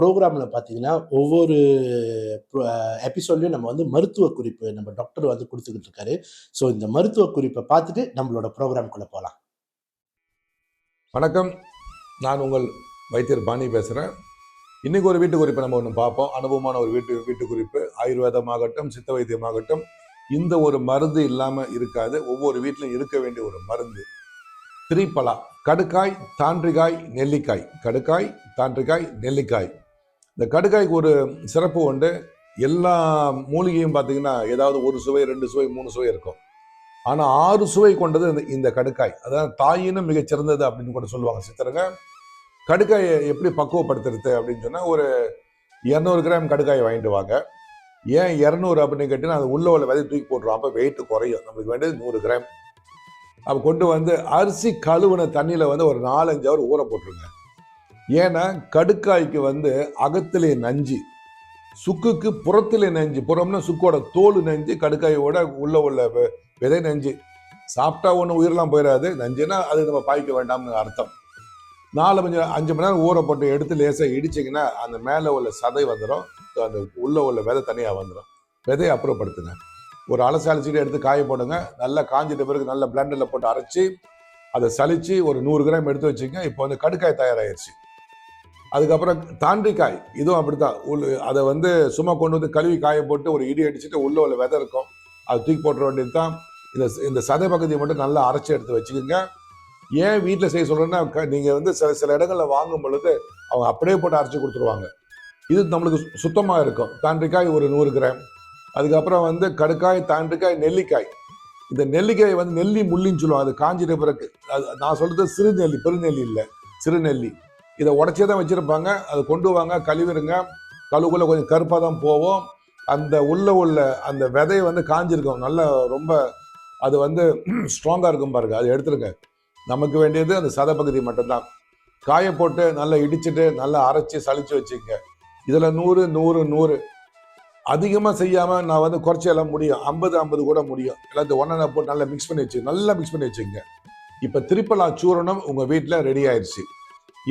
ப்ரோக்ராம்ல பார்த்தீங்கன்னா, ஒவ்வொரு எபிசோட்லயும் நம்ம வந்து மருத்துவ குறிப்பு நம்ம டாக்டர் வந்து குடுத்துக்கிட்டு இருக்காரு. ஸோ இந்த மருத்துவ குறிப்ப பார்த்துட்டு நம்மளோட ப்ரோகிராம்குள்ள போலாம். வணக்கம், நான் உங்கள் வைத்தியர் பாணி பேசுகிறேன். இன்றைக்கி ஒரு வீட்டு குறிப்பை நம்ம ஒன்று பார்ப்போம். அனுபவமான ஒரு வீட்டு குறிப்பு. ஆயுர்வேதமாகட்டும், சித்த வைத்தியமாகட்டும், இந்த ஒரு மருந்து இல்லாமல் இருக்காது. ஒவ்வொரு வீட்டிலும் இருக்க வேண்டிய ஒரு மருந்து. திரிபலா, கடுக்காய், தாண்டிக்காய், நெல்லிக்காய். கடுக்காய், தாண்டிக்காய், நெல்லிக்காய். இந்த கடுக்காய்க்கு ஒரு சிறப்பு உண்டு. எல்லா மூலிகையும் பார்த்தீங்கன்னா ஏதாவது ஒரு சுவை, 2 சுவை, 3 சுவை இருக்கும். ஆனால் 6 சுவை கொண்டது இந்த கடுக்காய். அதாவது தாயினும் மிகச்சிறந்தது அப்படின்னு கூட சொல்லுவாங்க சித்தருங்க. கடுக்காயை எப்படி பக்குவப்படுத்துறது அப்படின்னு சொன்னால், ஒரு 200 கிராம் கடுக்காயை வாங்கிட்டு வாங்க. ஏன் 200 அப்படின்னு கேட்டீங்கன்னா, அது உள்ள விதை தூக்கி போட்டுரும். அப்போ வெயிட் குறையும். நம்மளுக்கு வேண்டியது 100 கிராம். அப்போ கொண்டு வந்து அரிசி கழுவுன தண்ணியில் வந்து ஒரு 4-5 ஹவர் ஊற போட்டுருங்க. ஏன்னா கடுக்காய்க்கு வந்து அகத்திலே நஞ்சு, சுக்குக்கு புறத்திலே நஞ்சு. புறம்னா சுக்கோட தோல் நஞ்சு, கடுக்காயோட உள்ள விதை நஞ்சு. சாப்பிட்டா ஒன்று உயிரெல்லாம் போயிடாது. நஞ்சுன்னா அது நம்ம பாய்க்க வேண்டாம்னு அர்த்தம். 4-5 மணி நேரம் ஊற போட்டு எடுத்து லேசாக இடிச்சிங்கன்னா அந்த மேலே உள்ள சதை வந்துடும். அந்த உள்ள விதை தனியாக வந்துடும். விதையை அப்புறப்படுத்துங்க. ஒரு அலசிட்டு எடுத்து காய போடுங்க. நல்லா காஞ்சிட்ட பிறகு நல்ல பிளண்டரில் போட்டு அரைச்சி அதை சலிச்சு ஒரு 100 கிராம் எடுத்து வச்சுக்கோங்க. இப்போ வந்து கடுக்காய் தயாராகிடுச்சு. அதுக்கப்புறம் தாண்டிக்காய், இதுவும் அப்படித்தான். அதை வந்து சும்மா கொண்டு வந்து கழுவி காய போட்டு ஒரு இடி அடிச்சுட்டு உள்ள விதை இருக்கும், அதை தூக்கி போட்டுற வேண்டியது தான். இந்த சதை பகுதியை மட்டும் நல்லா அரைச்சி எடுத்து வச்சுக்கோங்க. ஏன் வீட்டில் செய்ய சொல்கிறேன்னா, நீங்கள் வந்து சில இடங்களில் வாங்கும் பொழுது அவங்க அப்படியே போட்டு அரைச்சி கொடுத்துருவாங்க. இது நம்மளுக்கு சுத்தமாக இருக்கும். தாண்டிக்காய் ஒரு 100 கிராம். அதுக்கப்புறம் வந்து கடுக்காய், தாண்டிக்காய், நெல்லிக்காய். இந்த நெல்லிக்காய் வந்து நெல்லி முள்ளின்னு சொல்லுவாங்க. அது காஞ்சிட்ட பிறகு, அது நான் சொல்கிறது சிறுநெல்லி, பெருநெல்லி இல்லை, சிறுநெல்லி. இதை உடச்சே தான் வச்சுருப்பாங்க. அதை கொண்டு வாங்க, கழுவிடுங்க. கழுவுக்குள்ளே கொஞ்சம் கருப்பாக தான் போவோம். அந்த உள்ள அந்த விதையை வந்து காஞ்சிருக்கும். நல்லா ரொம்ப அது வந்து ஸ்ட்ராங்காக இருக்கும் பாருங்க. அதை எடுத்துருங்க. நமக்கு வேண்டியது அந்த சதை பகுதி மட்டும்தான். காய போட்டு நல்லா இடிச்சுட்டு நல்லா அரைச்சி சளிச்சு வச்சுக்கங்க. இதில் 100 அதிகமாக செய்யாமல் நான் வந்து குறைச்சி எல்லாம் முடியும். 50 கூட முடியும். எல்லாத்தையும் ஒன்றா போட்டு நல்லா மிக்ஸ் பண்ணி வச்சுக்கோங்க. இப்போ திரிபலா சூரணம் உங்கள் வீட்டில் ரெடி ஆயிடுச்சு.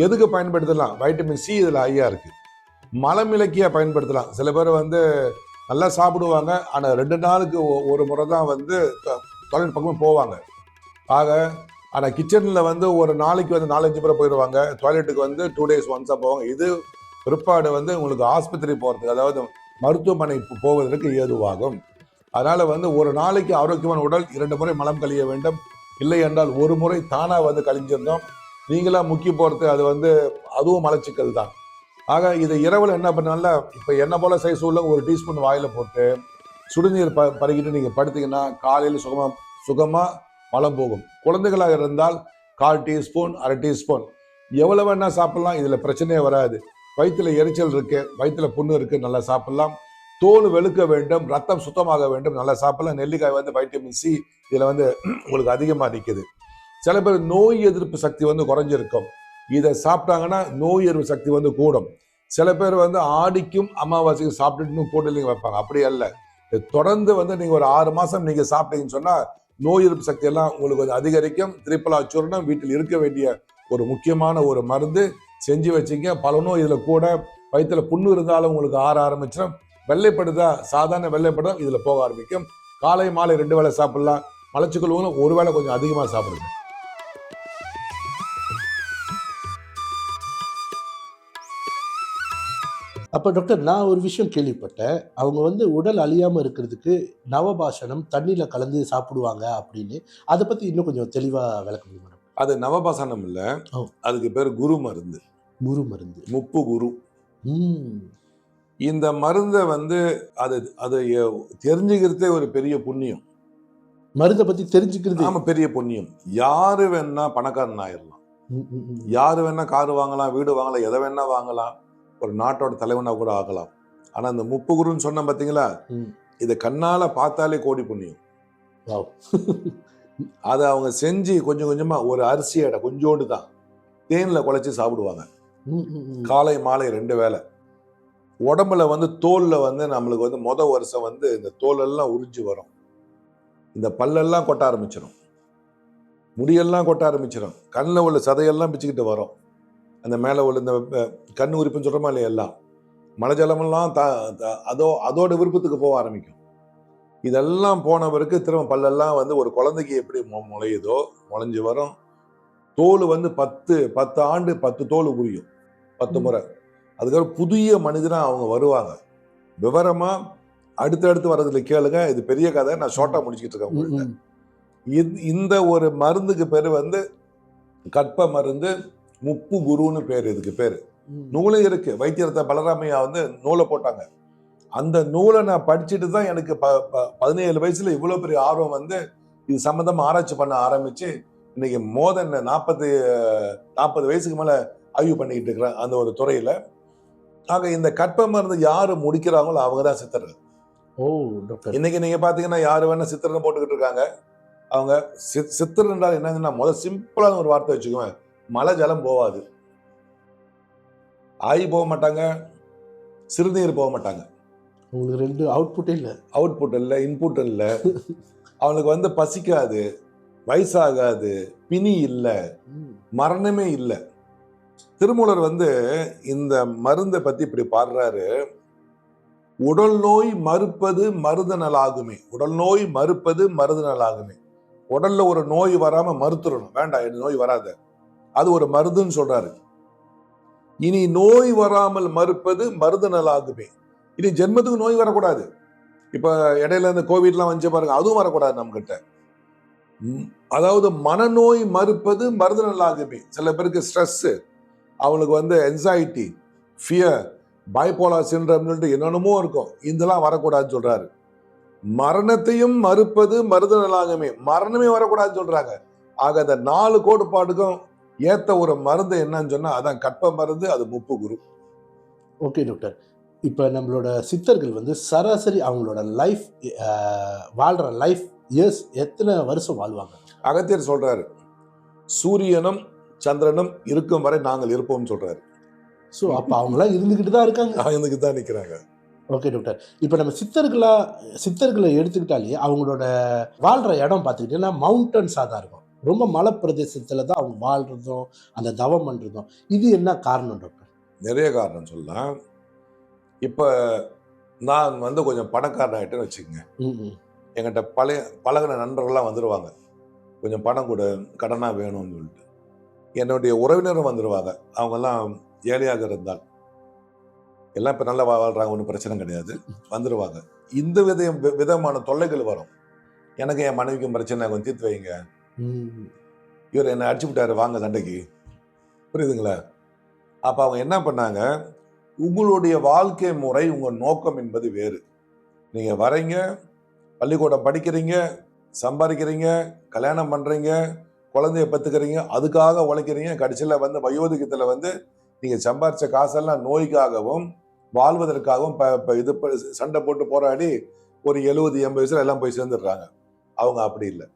எதுக்கு பயன்படுத்தலாம்? வைட்டமின் சி இதில் ஹையாக இருக்குது. மலமிளக்கியாக பயன்படுத்தலாம். சில பேர் வந்து நல்லா சாப்பிடுவாங்க, ஆனால் 2 நாளுக்கு ஒரு முறை தான் வந்து டாய்லெட் பக்கமும் போவாங்க. ஆனால் கிச்சனில் வந்து ஒரு நாளைக்கு வந்து 4-5 முறை போயிடுவாங்க. டாய்லெட்டுக்கு வந்து 2 days ஒன்ஸாக போவாங்க. இது பிற்பாடு வந்து உங்களுக்கு ஆஸ்பத்திரி போகிறதுக்கு, அதாவது மருத்துவமனை போவதற்கு ஏதுவாகும். அதனால் வந்து ஒரு நாளைக்கு ஆரோக்கியமான உடல் 2 முறை மலம் கழிய வேண்டும். இல்லை என்றால் ஒரு முறை தானாக வந்து கழிஞ்சிருந்தோம். நீங்களா முக்கி போகிறது அது வந்து அதுவும் மலச்சிக்கல் தான். இதை இரவில் என்ன பண்ணால, இப்போ என்ன போல சைஸ் உள்ள 1 டீஸ்பூன் வாயில் போட்டு சுடுநீர் பருகிட்டு நீங்கள் படுத்தீங்கன்னா காலையில் சுகமாக மலம் போகும். குழந்தைகளாக இருந்தால் 1/4 டீஸ்பூன், 1/2 டீஸ்பூன் எவ்வளோ வேணால் சாப்பிட்லாம். இதில் பிரச்சனையே வராது. வயிற்றில் எரிச்சல் இருக்குது, வயிற்றில் புண்ணு இருக்குது, நல்லா சாப்பிட்லாம். தோல் வெளுக்க வேண்டும், ரத்தம் சுத்தமாக வேண்டும், நல்லா சாப்பிட்லாம். நெல்லிக்காய் வந்து வைட்டமின் சி இதில் வந்து உங்களுக்கு அதிகமாக நிற்குது. சில பேர் நோய் எதிர்ப்பு சக்தி வந்து குறைஞ்சிருக்கும். இதை சாப்பிட்டாங்கன்னா நோய் எதிர்ப்பு சக்தி வந்து கூடும். சில பேர் வந்து ஆடிக்கும் அமாவாசைக்கும் சாப்பிட்டுட்டு போட்டு வைப்பாங்க. அப்படி அல்ல. தொடர்ந்து வந்து நீங்கள் ஒரு 6 மாதம் நீங்கள் சாப்பிட்டீங்கன்னு சொன்னால் நோய் எதிர்ப்பு சக்தி எல்லாம் உங்களுக்கு வந்து அதிகரிக்கும். திரிபலா சூரணம் வீட்டில் இருக்க வேண்டிய ஒரு முக்கியமான ஒரு மருந்து. செஞ்சு வச்சுங்க. பலனும் இதில் கூட. வயிற்றுல புண்ணு இருந்தாலும் உங்களுக்கு ஆற ஆரம்பிச்சிடும். வெள்ளைப்படுதா, சாதாரண வெள்ளைப்படம் இதில் போக ஆரம்பிக்கும். காலை மாலை 2 வேளை சாப்பிடலாம். மலச்சிக்கல் ஒரு வேளை கொஞ்சம் அதிகமாக சாப்பிடுங்க. அப்போ டாக்டர், நான் ஒரு விஷயம் கேள்விப்பட்டேன். அவங்க வந்து உடல் அழியாமல் இருக்கிறதுக்கு நவபாஷணம் தண்ணியில் கலந்து சாப்பிடுவாங்க அப்படின்னு. அதை பற்றி இன்னும் கொஞ்சம் தெளிவாக விளக்க முடியுமா? அது நவபாசனம் இல்லை, அதுக்கு பேர் குரு மருந்து. குரு மருந்து, முப்பு குரு. இந்த மருந்தை வந்து அதை தெரிஞ்சுக்கிறதே ஒரு பெரிய புண்ணியம். மருந்தை பற்றி தெரிஞ்சுக்கிறது ஆமாம், பெரிய புண்ணியம். யாரு வேணா பணக்காரன் ஆயிடலாம், யாரு வேணா காரு வாங்கலாம், வீடு வாங்கலாம், எதை வேணா வாங்கலாம், ஒரு நாட்டோட தலைவனா கூட ஆகலாம். ஆனால் இந்த முப்பு குருன்னு சொன்ன பார்த்தீங்களா, இதை கண்ணால் பார்த்தாலே கோடி புண்ணியம். அதை அவங்க செஞ்சு கொஞ்சம் கொஞ்சமாக ஒரு அரிசி எடை கொஞ்சோண்டு தான் தேனில் குழைச்சி சாப்பிடுவாங்க. காலை மாலை 2 வேளை. உடம்புல வந்து தோலில் வந்து நம்மளுக்கு வந்து வருஷம் வந்து இந்த தோலெல்லாம் உறிஞ்சி வரும். இந்த பல்லெல்லாம் கொட்ட ஆரம்பிச்சிடும், முடியெல்லாம் கொட்ட ஆரம்பிச்சிடும், கண்ணில் உள்ள சதையெல்லாம் பிச்சுக்கிட்டு வரும். அந்த மேலே உள்ள இந்த கண் உறுப்புன்னு சொல்கிறோமா இல்லையா, எல்லாம் மலை ஜலமெல்லாம் அதோட விருப்பத்துக்கு போக ஆரம்பிக்கும். இதெல்லாம் போனவருக்கு திரும்ப பல்லெல்லாம் வந்து ஒரு குழந்தைக்கு எப்படி முளையுதோ முளைஞ்சு வரும். தோல் வந்து 10 ஆண்டு 10 தோல் உரியும் 10 முறை. அதுக்கப்புறம் புதிய மனிதனா அவங்க வருவாங்க. விவரமா அடுத்தடுத்து வர்றதுல கேளுங்க. இது பெரிய கதை, நான் ஷார்ட்டா முடிச்சுக்கிட்டு இருக்கேன் உங்களுக்கு. இந்த ஒரு மருந்துக்கு பேரு வந்து கற்ப மருந்து, முப்பு குருன்னு பேரு. இதுக்கு பேரு நூலே இருக்கு. வைத்தியரத்தை பலராமையா வந்து நூலை போட்டாங்க. அந்த நூலை நான் படிச்சுட்டு தான் எனக்கு 17 வயசுல இவ்வளவு பெரிய ஆர்வம் வந்து இது சம்பந்தமா ஆராய்ச்சி பண்ண ஆரம்பிச்சு இன்னைக்கு மோதன் 40 வயசுக்கு மேல ஆய்வு பண்ணிக்கிட்டு இருக்கிறேன் அந்த ஒரு துறையில. ஆக இந்த கற்ப மருந்து யாரு முடிக்கிறாங்களோ அவங்க தான் சித்தர்கள். இன்னைக்கு நீங்க பாத்தீங்கன்னா யாரு வேணா சித்தர்னு போட்டுக்கிட்டு இருக்காங்க. அவங்க சித்தர் என்றால் என்னங்கன்னா, முதல் சிம்பிளான ஒரு வார்த்தை வச்சுக்குவேன், மழை ஜலம் போவாது, ஆய் போக மாட்டாங்க, சிறுநீர் போக மாட்டாங்க. உங்களுக்கு 2 அவுட்புட் இல்லை, இன்புட் இல்லை. அவனுக்கு வந்து பசிக்காது, வயசாகாது, பிணி இல்லை, மரணமே இல்லை. திருமூலர் வந்து இந்த மருந்தை பத்தி இப்படி பாடுறாரு. உடல் நோய் மறுப்பது மருத நலாகுமே. உடல் நோய் மறுப்பது மருத நலாகுமே. உடல்ல ஒரு நோய் வராம மறுத்துடணும், வேண்டாம் எனக்கு நோய் வராத, அது ஒரு மருந்துன்னு சொல்றாரு. இனி நோய் வராமல் மறுப்பது மருத நலாகுமே. இனி ஜென்மத்துக்கு நோய் வரக்கூடாது. இப்ப இடையில இந்த கோவிட்லாம் வந்து பாருங்க, அதுவும் வரக்கூடாது நம்ம கிட்ட. அதாவது மனநோய் மறுப்பது மருத நலாகுமே. சில பேருக்கு ஸ்ட்ரெஸ், அவனுக்கு வந்து என்சைட்டி, ஃபியர், பைபோலார் சிண்ட்ரோம் என்னென்னமோ இருக்கும், இதெல்லாம் வரக்கூடாதுன்னு சொல்றாரு. மரணத்தையும் மறுப்பது மருத நலாகுமே. மரணமே வரக்கூடாதுன்னு சொல்றாங்க. ஆக அந்த 4 கோட்பாடுக்கும் ஏத்த ஒரு மருந்து என்னன்னு சொன்னா அதான் கற்ப மருந்து, அது முப்பு குரு. ஓகே டாக்டர், இப்போ நம்மளோட சித்தர்கள் வந்து சராசரி அவங்களோட லைஃப் வாழ்ற லைஃப் இயர்ஸ் எத்தனை வருஷம் வாழ்வாங்க? அகத்தியர் சொல்றாரு, சூரியனும் சந்திரனும் இருக்கும் வரை நாங்கள் இருப்போம் சொல்றாரு. ஸோ அப்போ அவங்களாம் இருந்துக்கிட்டு தான் இருக்காங்க, இருந்துக்கிட்டு தான் நிற்கிறாங்க. ஓகே டாக்டர், இப்போ நம்ம சித்தர்களை எடுத்துக்கிட்டாலே அவங்களோட வாழ்கிற இடம் பார்த்துக்கிட்டீங்கன்னா மவுண்டன்ஸாக தான் இருக்கும். ரொம்ப மலை பிரதேசத்தில் தான் அவங்க வாழ்கிறதும் அந்த தவம் பண்ணுறதும். இது என்ன காரணம் டாக்டர்? நிறைய காரணம் சொல்லலாம். இப்போ நான் வந்து கொஞ்சம் பணக்காரன் ஆகிட்டேன்னு வச்சுக்கோங்க. என்கிட்ட பழகின நண்பர்கள்லாம் வந்துடுவாங்க, கொஞ்சம் பணம் கொடு, கடனாக வேணும்னு சொல்லிட்டு. என்னுடைய உறவினரும் வந்துடுவாங்க, அவங்கெல்லாம் ஏழையாக இருந்தால். எல்லாம் இப்போ நல்லா வாழ்றாங்க, ஒன்றும் பிரச்சனை கிடையாது, வந்துடுவாங்க. இந்த விதமான தொல்லைகள் வரும். எனக்கு என் மனைவிக்கும் பிரச்சனை, கொஞ்சம் தீர்த்து வைங்க, இவர் என்னை அடிச்சு விட்டாரு, வாங்க சண்டைக்கு, புரியுதுங்களா? அப்போ அவங்க என்ன பண்ணாங்க, உங்களுடைய வாழ்க்கை முறை, உங்கள் நோக்கம் என்பது வேறு. நீங்கள் வரீங்க, பள்ளிக்கூடம் படிக்கிறீங்க, சம்பாதிக்கிறீங்க, கல்யாணம் பண்ணுறீங்க, குழந்தைய பத்துக்கிறீங்க, அதுக்காக உழைக்கிறீங்க. கடைசியில் வந்து வயோதிகத்தில் வந்து நீங்கள் சம்பாரித்த காசெல்லாம் நோய்க்காகவும் வாழ்வதற்காகவும் இது சண்டை போட்டு போராடி ஒரு 70-80 வயசுல எல்லாம் போய் சேர்ந்துடுறாங்க. அவங்க அப்படி இல்லை.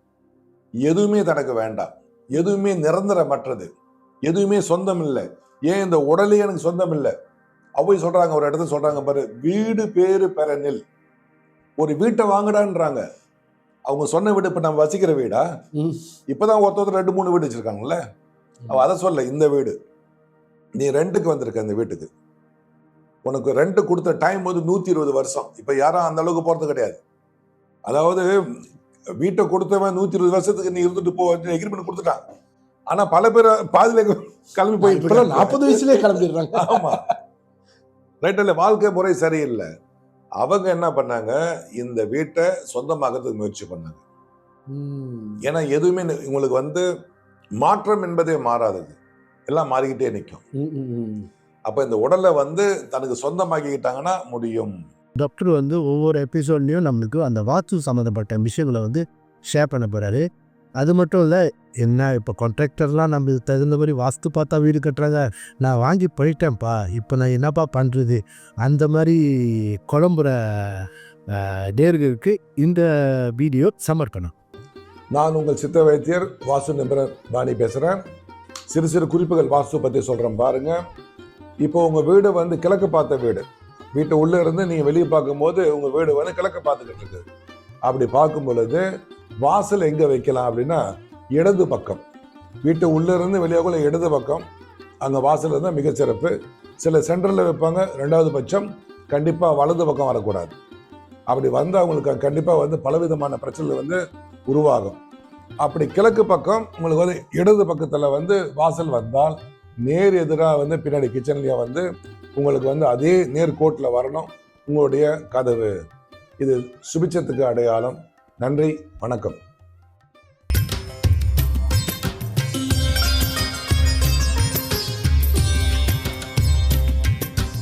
எதுவுமே தனக்கு வேண்டாம், எதுவுமே நிரந்தரமற்றது, எதுவுமே சொந்தம் இல்லை. ஏன் இந்த உடலே எனக்கு சொந்தம் இல்லை. அவை சொல்றாங்க, ஒரு இடத்துல சொல்றாங்க பாரு, வீடு பேரு பெற நெல். ஒரு வீட்டை வாங்கடான்றாங்க. அவங்க சொன்ன வீடு இப்ப நம்ம வசிக்கிற வீடா? இப்பதான் ஒருத்தர் 2-3 வீடு வச்சிருக்காங்கல்ல. அவ அதை சொல்ல, இந்த வீடு நீ ரெண்டுக்கு வந்திருக்க, இந்த வீட்டுக்கு உனக்கு ரெண்ட் கொடுத்த டைம் வந்து 120 வருஷம். இப்ப யாரும் அந்த அளவுக்கு போறது கிடையாது. அதாவது வீட்டை கொடுத்தவன் 120 வருஷத்துக்கு நீ இருந்துட்டு போ எக்ரிமெண்ட் கொடுத்துட்டான். ஆனா பல பேர் பாதியில கிளம்பி போயிட்டு 40 வயசுலயே கிளம்பிடுறாங்க. ஆமா, ரைட் இல்ல, வாழ்க்கை முறை சரியில்லை. அவங்க என்ன பண்ணாங்க, இந்த வீட்டை சொந்தமாக்கிறதுக்கு முயற்சி பண்ணாங்க. ஏன்னா எதுவுமே உங்களுக்கு வந்து மாற்றம் என்பதே மாறாதது, எல்லாம் மாறிக்கிட்டே நிற்கும். அப்ப இந்த உடலை வந்து தனக்கு சொந்தமாக்கிக்கிட்டாங்கன்னா முடியும். டாக்டர் வந்து ஒவ்வொரு எபிசோட்லையும் நம்மளுக்கு அந்த வாஸ்து சம்மந்தப்பட்ட விஷயங்களை வந்து ஷேர் பண்ண போகிறாரு. அது மட்டும் இல்லை, என்ன இப்போ கான்ட்ராக்டர்லாம் நம்ம தகுந்த மாதிரி வாஸ்து பார்த்தா வீடு கட்டுறாங்க, நான் வாங்கி போயிட்டேன்ப்பா, இப்போ நான் என்னப்பா பண்ணுறது, அந்த மாதிரி குழம்புற நேர்களுக்கு இந்த வீடியோ சமர்ப்பணம். நான் உங்கள் சித்த வைத்தியர் வாஸ்து நிபுணர் வாணி பேசுகிறேன். சிறு சிறு குறிப்புகள் வாஸ்து பற்றி சொல்கிறேன் பாருங்க. இப்போ உங்கள் வீடு வந்து கிழக்கு பார்த்த வீடு, வீட்டை உள்ளே இருந்து நீங்கள் வெளியே பார்க்கும்போது உங்கள் வீடு வந்து கிழக்கு பார்த்துக்கிட்டு இருக்குது. அப்படி பார்க்கும் பொழுது வாசல் எங்கே வைக்கலாம் அப்படின்னா இடது பக்கம், வீட்டை உள்ளே இருந்து வெளியாகல இடது பக்கம். அங்கே வாசல் இருந்தால் மிகச்சிறப்பு. சில சென்டரில் வைப்பாங்க. 2வது பட்சம் கண்டிப்பாக வலது பக்கம் வரக்கூடாது. அப்படி வந்து அவங்களுக்கு கண்டிப்பாக வந்து பலவிதமான பிரச்சனைகள் வந்து உருவாகும். அப்படி கிழக்கு பக்கம் உங்களுக்கு வந்து இடது பக்கத்தில் வந்து வாசல் வந்தால் நேர் எதிராக வந்து பின்னாடி கிச்சன்லேயே வந்து உங்களுக்கு வந்து அதே நேர்கோட்டில் வரணும் உங்களுடைய கதவு. இது சுபிட்சத்துக்கு அடையாளம். நன்றி, வணக்கம்.